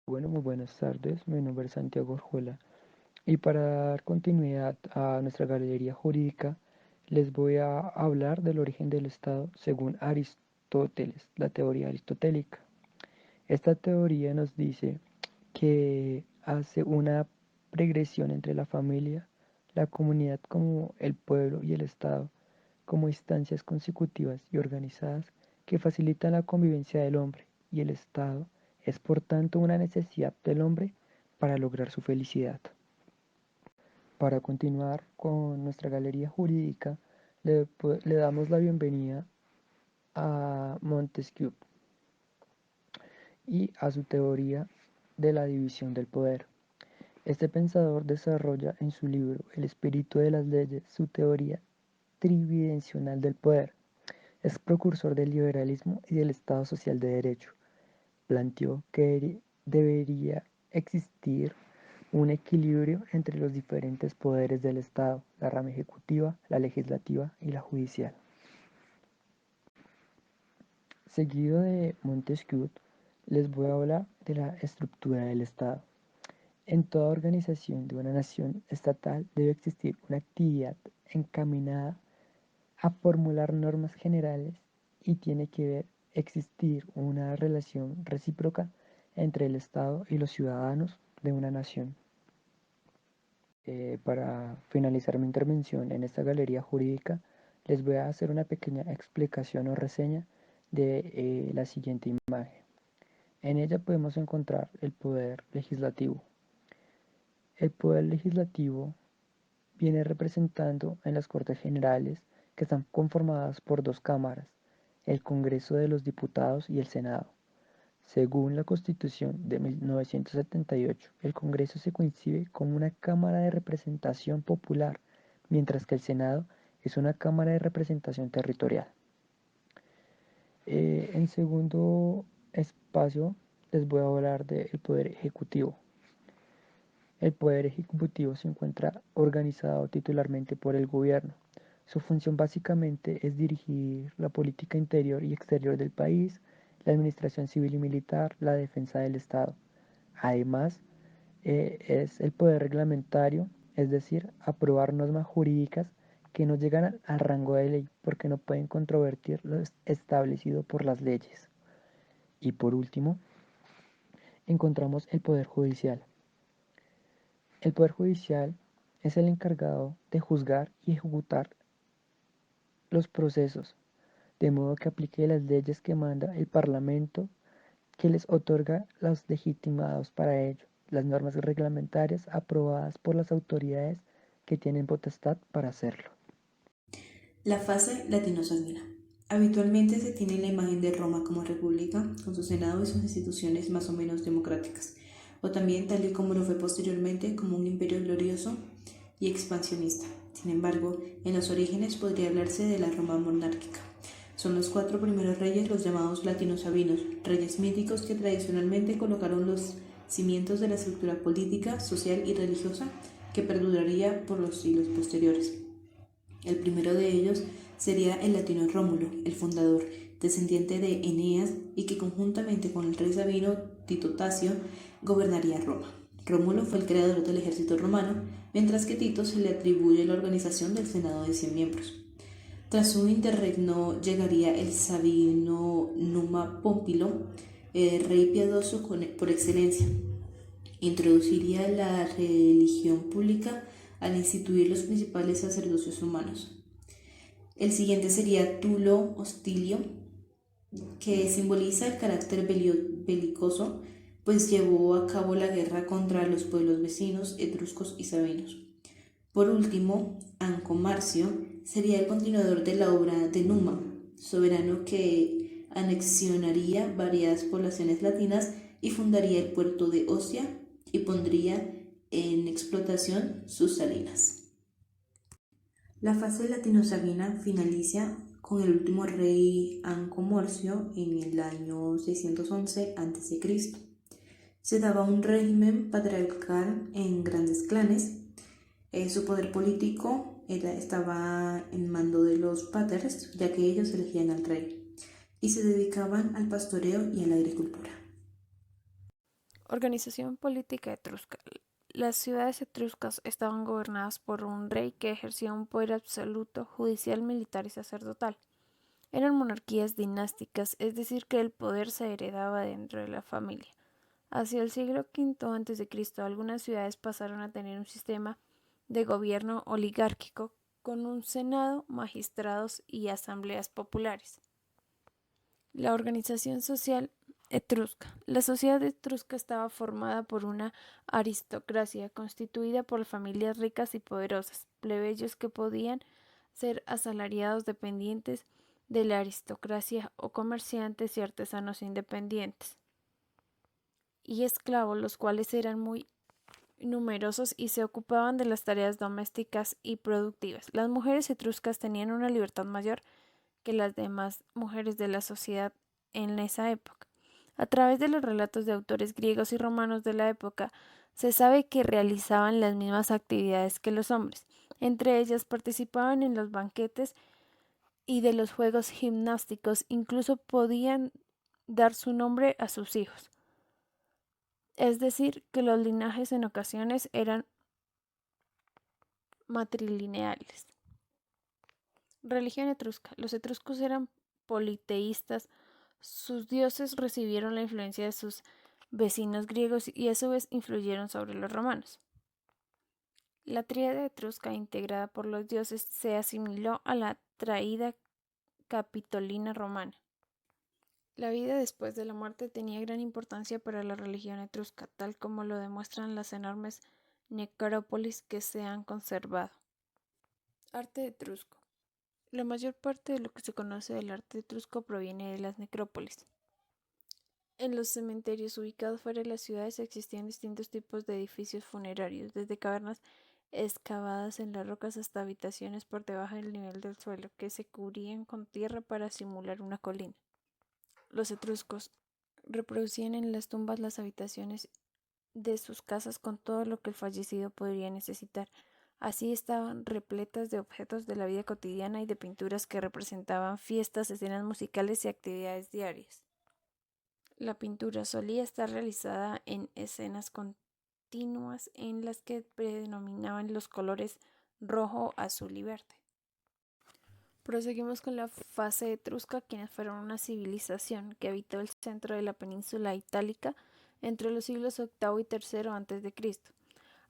Bueno, muy buenas tardes. Mi nombre es Santiago Orjuela y para dar continuidad a nuestra galería jurídica, les voy a hablar del origen del Estado según Aristóteles, la teoría aristotélica. Esta teoría nos dice que hace una pregresión entre la familia, la comunidad como el pueblo y el Estado como instancias consecutivas y organizadas que facilitan la convivencia del hombre, y el Estado es por tanto una necesidad del hombre para lograr su felicidad. Para continuar con nuestra galería jurídica, le damos la bienvenida a Montesquieu y a su teoría de la división del poder. Este pensador desarrolla en su libro El espíritu de las leyes su teoría tridimensional del poder. Es precursor del liberalismo y del Estado social de derecho. Planteó que debería existir un equilibrio entre los diferentes poderes del Estado, la rama ejecutiva, la legislativa y la judicial. Seguido de Montesquieu, les voy a hablar de la estructura del Estado. En toda organización de una nación estatal debe existir una actividad encaminada a formular normas generales y tiene que existir una relación recíproca entre el Estado y los ciudadanos de una nación. Para finalizar mi intervención en esta galería jurídica, les voy a hacer una pequeña explicación o reseña de la siguiente imagen. En ella podemos encontrar el poder legislativo. El poder legislativo viene representando en las Cortes Generales, que están conformadas por dos cámaras, el Congreso de los Diputados y el Senado. Según la Constitución de 1978, el Congreso se concibe como una Cámara de Representación Popular, mientras que el Senado es una Cámara de Representación Territorial. En segundo espacio les voy a hablar del Poder Ejecutivo. El Poder Ejecutivo se encuentra organizado titularmente por el Gobierno. Su función básicamente es dirigir la política interior y exterior del país, la administración civil y militar, la defensa del Estado. Además, es el poder reglamentario, es decir, aprobar normas jurídicas que no llegan al rango de ley porque no pueden controvertir lo establecido por las leyes. Y por último, encontramos el Poder Judicial. El Poder Judicial es el encargado de juzgar y ejecutar los procesos, de modo que aplique las leyes que manda el Parlamento, que les otorga los legitimados para ello, las normas reglamentarias aprobadas por las autoridades que tienen potestad para hacerlo. La fase latino-sanguínea. Habitualmente se tiene la imagen de Roma como república, con su senado y sus instituciones más o menos democráticas, o también tal y como lo fue posteriormente como un imperio glorioso y expansionista. Sin embargo, en los orígenes podría hablarse de la Roma monárquica. Son los cuatro primeros reyes los llamados latino-sabinos, reyes míticos que tradicionalmente colocaron los cimientos de la estructura política, social y religiosa que perduraría por los siglos posteriores. El primero de ellos sería el latino Rómulo, el fundador, descendiente de Eneas y que conjuntamente con el rey sabino Tito Tasio gobernaría Roma. Rómulo fue el creador del ejército romano, mientras que Tito se le atribuye la organización del Senado de 100 miembros. Tras su interregno llegaría el sabino Numa Pómpilo, el rey piadoso por excelencia. Introduciría la religión pública al instituir los principales sacerdocios romanos. El siguiente sería Tulo Hostilio, que simboliza el carácter belicoso, pues llevó a cabo la guerra contra los pueblos vecinos etruscos y sabinos. Por último, Ancomarcio sería el continuador de la obra de Numa, soberano que anexionaría varias poblaciones latinas y fundaría el puerto de Ostia y pondría en explotación sus salinas. La fase latino-sabina finaliza con el último rey Anco-Morcio en el año 611 a.C. Se daba un régimen patriarcal en grandes clanes. Su poder político estaba en mando de los paters, ya que ellos elegían al rey, y se dedicaban al pastoreo y a la agricultura. Organización política etrusca. Las ciudades etruscas estaban gobernadas por un rey que ejercía un poder absoluto, judicial, militar y sacerdotal. Eran monarquías dinásticas, es decir, que el poder se heredaba dentro de la familia. Hacia el siglo V a.C., algunas ciudades pasaron a tener un sistema de gobierno oligárquico con un senado, magistrados y asambleas populares. La organización social etrusca. La sociedad etrusca estaba formada por una aristocracia constituida por familias ricas y poderosas, plebeyos que podían ser asalariados dependientes de la aristocracia o comerciantes y artesanos independientes, y esclavos, los cuales eran muy numerosos y se ocupaban de las tareas domésticas y productivas. Las mujeres etruscas tenían una libertad mayor que las demás mujeres de la sociedad en esa época. A través de los relatos de autores griegos y romanos de la época, se sabe que realizaban las mismas actividades que los hombres. Entre ellas participaban en los banquetes y de los juegos gimnásticos, incluso podían dar su nombre a sus hijos. Es decir, que los linajes en ocasiones eran matrilineales. Religión etrusca. Los etruscos eran politeístas. Sus dioses recibieron la influencia de sus vecinos griegos y a su vez influyeron sobre los romanos. La tríada etrusca integrada por los dioses se asimiló a la traída capitolina romana. La vida después de la muerte tenía gran importancia para la religión etrusca, tal como lo demuestran las enormes necrópolis que se han conservado. Arte etrusco. La mayor parte de lo que se conoce del arte etrusco proviene de las necrópolis. En los cementerios ubicados fuera de las ciudades existían distintos tipos de edificios funerarios, desde cavernas excavadas en las rocas hasta habitaciones por debajo del nivel del suelo, que se cubrían con tierra para simular una colina. Los etruscos reproducían en las tumbas las habitaciones de sus casas con todo lo que el fallecido podría necesitar. Así estaban repletas de objetos de la vida cotidiana y de pinturas que representaban fiestas, escenas musicales y actividades diarias. La pintura solía estar realizada en escenas continuas en las que predominaban los colores rojo, azul y verde. Proseguimos con la fase etrusca, quienes fueron una civilización que habitó el centro de la península itálica entre los siglos VIII y III a.C.,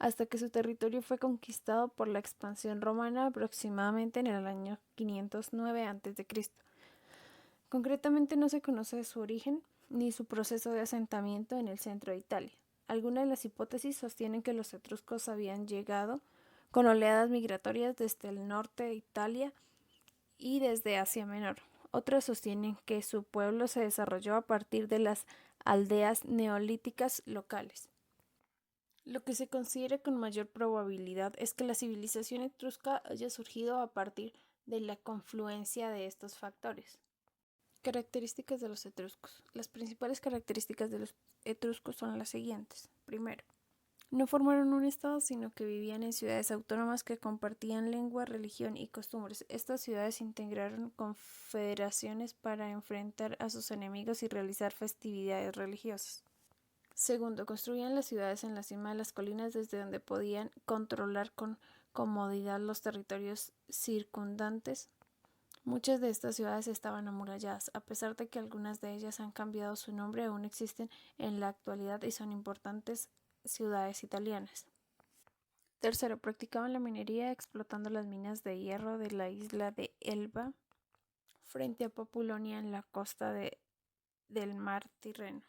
hasta que su territorio fue conquistado por la expansión romana aproximadamente en el año 509 a.C. Concretamente no se conoce su origen ni su proceso de asentamiento en el centro de Italia. Algunas de las hipótesis sostienen que los etruscos habían llegado con oleadas migratorias desde el norte de Italia y desde Asia Menor. Otros sostienen que su pueblo se desarrolló a partir de las aldeas neolíticas locales. Lo que se considera con mayor probabilidad es que la civilización etrusca haya surgido a partir de la confluencia de estos factores. Características de los etruscos. Las principales características de los etruscos son las siguientes. Primero, no formaron un estado, sino que vivían en ciudades autónomas que compartían lengua, religión y costumbres. Estas ciudades integraron confederaciones para enfrentar a sus enemigos y realizar festividades religiosas. Segundo, construían las ciudades en la cima de las colinas desde donde podían controlar con comodidad los territorios circundantes. Muchas de estas ciudades estaban amuralladas, a pesar de que algunas de ellas han cambiado su nombre, aún existen en la actualidad y son importantes ciudades italianas. Tercero, practicaban la minería explotando las minas de hierro de la isla de Elba frente a Populonia en la costa del mar Tirreno.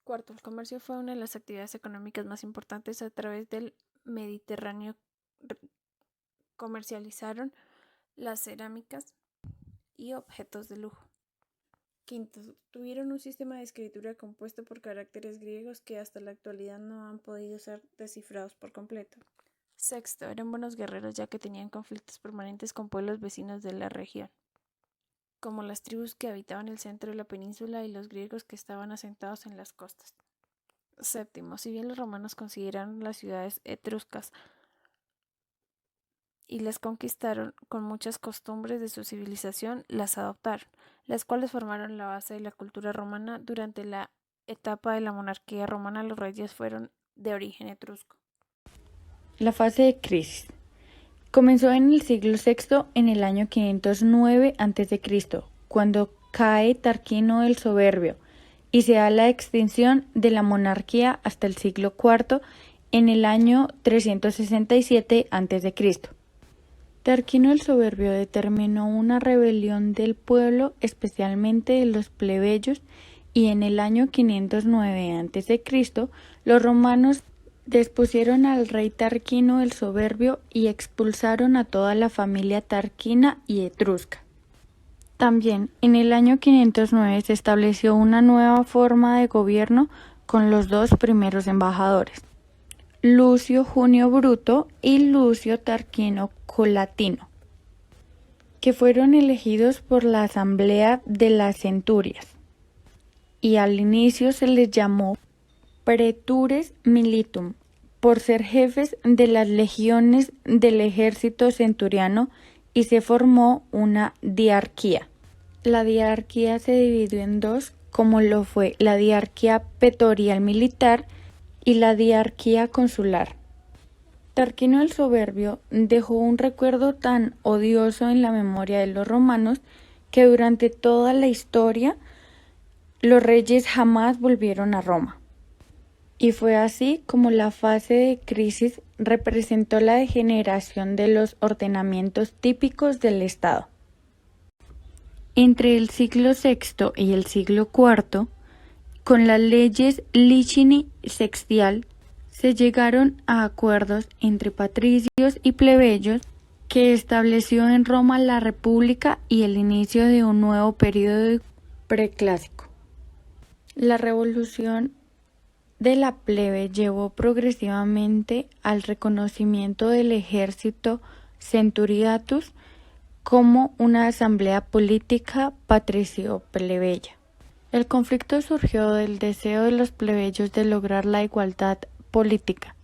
Cuarto, el comercio fue una de las actividades económicas más importantes a través del Mediterráneo. Comercializaron las cerámicas y objetos de lujo. Quinto, tuvieron un sistema de escritura compuesto por caracteres griegos que hasta la actualidad no han podido ser descifrados por completo. Sexto, eran buenos guerreros ya que tenían conflictos permanentes con pueblos vecinos de la región, como las tribus que habitaban el centro de la península y los griegos que estaban asentados en las costas. Séptimo, si bien los romanos consideraron las ciudades etruscas y las conquistaron, con muchas costumbres de su civilización las adoptaron, las cuales formaron la base de la cultura romana durante la etapa de la monarquía romana los reyes fueron de origen etrusco. La fase de crisis comenzó en el siglo VI, en el año 509 a.C., cuando cae Tarquino el Soberbio y se da la extinción de la monarquía hasta el siglo IV, en el año 367 a.C. Tarquino el Soberbio determinó una rebelión del pueblo, especialmente de los plebeyos, y en el año 509 a.C. los romanos despusieron al rey Tarquino el Soberbio y expulsaron a toda la familia tarquina y etrusca. También en el año 509 se estableció una nueva forma de gobierno con los dos primeros embajadores, Lucio Junio Bruto y Lucio Tarquino Colatino, que fueron elegidos por la Asamblea de las Centurias, y al inicio se les llamó Praetores Militum, por ser jefes de las legiones del ejército centuriano, y se formó una diarquía. La diarquía se dividió en dos, como lo fue la diarquía pretorial militar y la diarquía consular. Tarquino el Soberbio dejó un recuerdo tan odioso en la memoria de los romanos que durante toda la historia los reyes jamás volvieron a Roma. Y fue así como la fase de crisis representó la degeneración de los ordenamientos típicos del Estado. Entre el siglo VI y el siglo IV, con las leyes Licini Sextial, se llegaron a acuerdos entre patricios y plebeyos que estableció en Roma la República y el inicio de un nuevo periodo preclásico. La revolución de la plebe llevó progresivamente al reconocimiento del ejército centuriatus como una asamblea política patricio-plebeya. El conflicto surgió del deseo de los plebeyos de lograr la igualdad política.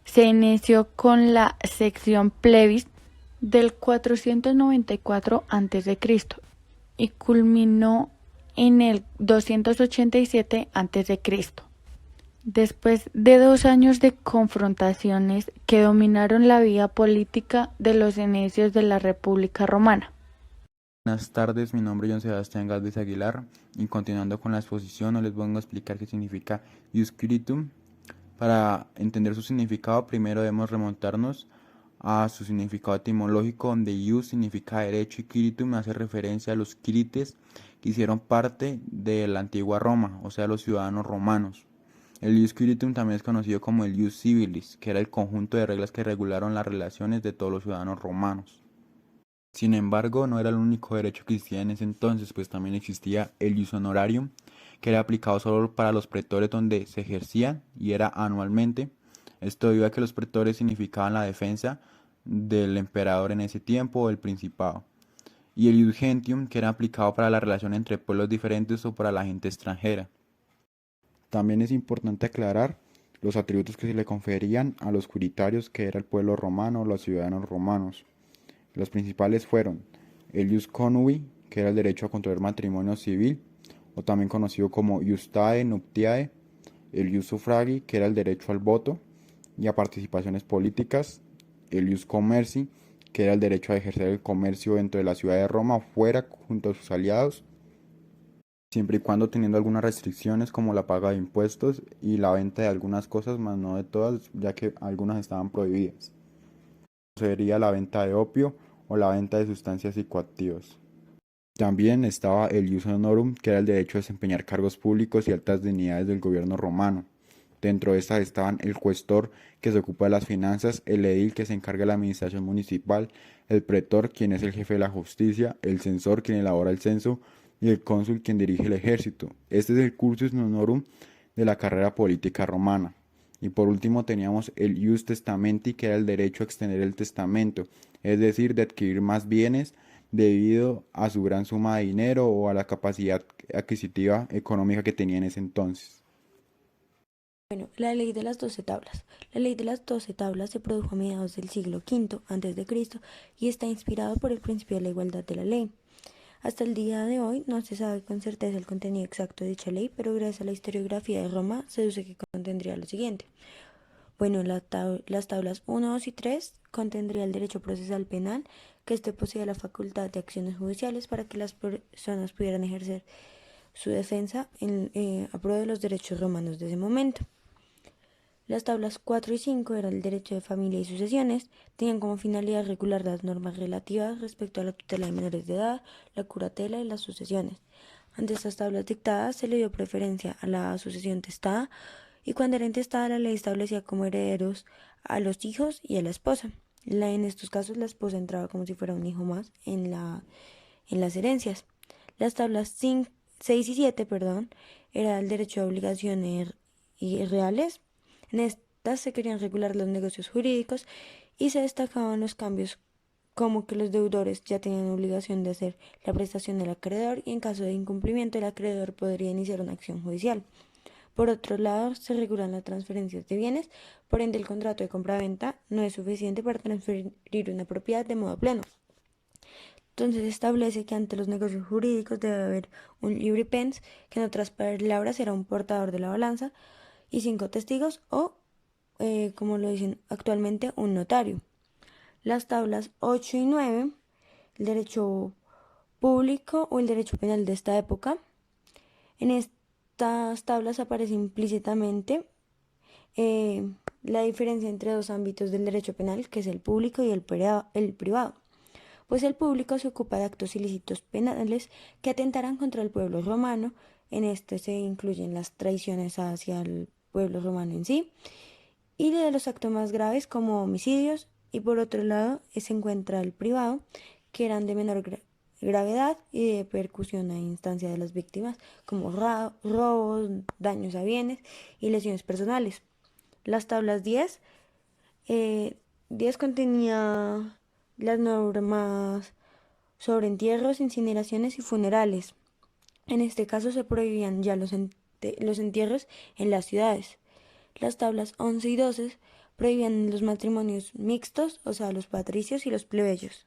Se inició con la sección plebis del 494 a.C. y culminó en el 287 a.C. Después de 2 años de confrontaciones que dominaron la vida política de los inicios de la República Romana. Buenas tardes, mi nombre es John Sebastián Galvez Aguilar y continuando con la exposición, hoy les vengo a explicar qué significa Ius Spiritum. Para entender su significado, primero debemos remontarnos a su significado etimológico, donde Ius significa derecho y Spiritum hace referencia a los quirites que hicieron parte de la antigua Roma, o sea, los ciudadanos romanos. El Ius Spiritum también es conocido como el Ius Civilis, que era el conjunto de reglas que regularon las relaciones de todos los ciudadanos romanos. Sin embargo, no era el único derecho que existía en ese entonces, pues también existía el Ius Honorarium, que era aplicado solo para los pretores donde se ejercían y era anualmente. Esto debido a que los pretores significaban la defensa del emperador en ese tiempo o el principado. Y el Ius Gentium, que era aplicado para la relación entre pueblos diferentes o para la gente extranjera. También es importante aclarar los atributos que se le conferían a los juritarios, que era el pueblo romano o los ciudadanos romanos. Los principales fueron el Ius Connubii, que era el derecho a contraer matrimonio civil, o también conocido como Iustae Nuptiae, el Ius Suffragii, que era el derecho al voto y a participaciones políticas, el Ius Commercii, que era el derecho a ejercer el comercio dentro de la ciudad de Roma o fuera junto a sus aliados, siempre y cuando teniendo algunas restricciones como la paga de impuestos y la venta de algunas cosas, más no de todas, ya que algunas estaban prohibidas. Sería la venta de opio o la venta de sustancias psicoactivas. También estaba el Ius Honorum, que era el derecho a desempeñar cargos públicos y altas dignidades del gobierno romano. Dentro de estas estaban el cuestor, que se ocupa de las finanzas, el edil, que se encarga de la administración municipal, el pretor, quien es el jefe de la justicia, el censor, quien elabora el censo, y el cónsul, quien dirige el ejército. Este es el cursus honorum de la carrera política romana. Y por último teníamos el Ius Testamenti, que era el derecho a extender el testamento, es decir, de adquirir más bienes debido a su gran suma de dinero o a la capacidad adquisitiva económica que tenía en ese entonces. Bueno, la ley de las 12 tablas. La ley de las 12 tablas se produjo a mediados del siglo V a.C. y está inspirado por el principio de la igualdad de la ley. Hasta el día de hoy no se sabe con certeza el contenido exacto de dicha ley, pero gracias a la historiografía de Roma se deduce que contendría lo siguiente. Bueno, las tablas 1, 2 y 3 contendría el derecho procesal penal, que éste poseía la facultad de acciones judiciales para que las personas pudieran ejercer su defensa a prueba de los derechos romanos de ese momento. Las tablas 4 y 5 eran el derecho de familia y sucesiones, tenían como finalidad regular las normas relativas respecto a la tutela de menores de edad, la curatela y las sucesiones. Ante estas tablas dictadas se le dio preferencia a la sucesión testada, y cuando era intestada la ley establecía como herederos a los hijos y a la esposa. En estos casos la esposa entraba como si fuera un hijo más en las herencias. Las tablas 6 y 7, era el derecho de obligaciones reales. En estas se querían regular los negocios jurídicos y se destacaban los cambios como que los deudores ya tenían obligación de hacer la prestación del acreedor y en caso de incumplimiento el acreedor podría iniciar una acción judicial. Por otro lado, se regulan las transferencias de bienes, por ende el contrato de compraventa no es suficiente para transferir una propiedad de modo pleno. Entonces establece que ante los negocios jurídicos debe haber un libripens, que en otras palabras será un portador de la balanza, y 5 testigos o, como lo dicen actualmente, un notario. Las tablas 8 y 9, el derecho público o el derecho penal de esta época. En estas tablas aparece implícitamente la diferencia entre dos ámbitos del derecho penal, que es el público y el privado. Pues el público se ocupa de actos ilícitos penales que atentarán contra el pueblo romano. En este se incluyen las traiciones hacia el pueblo romano en sí y de los actos más graves como homicidios, y por otro lado se encuentra el privado, que eran de menor gravedad y de percusión a instancia de las víctimas, como robos, daños a bienes y lesiones personales. Las tablas 10 contenía las normas sobre entierros, incineraciones y funerales. En este caso se prohibían ya los entierros en las ciudades. Las tablas 11 y 12 prohibían los matrimonios mixtos, o sea, los patricios y los plebeyos.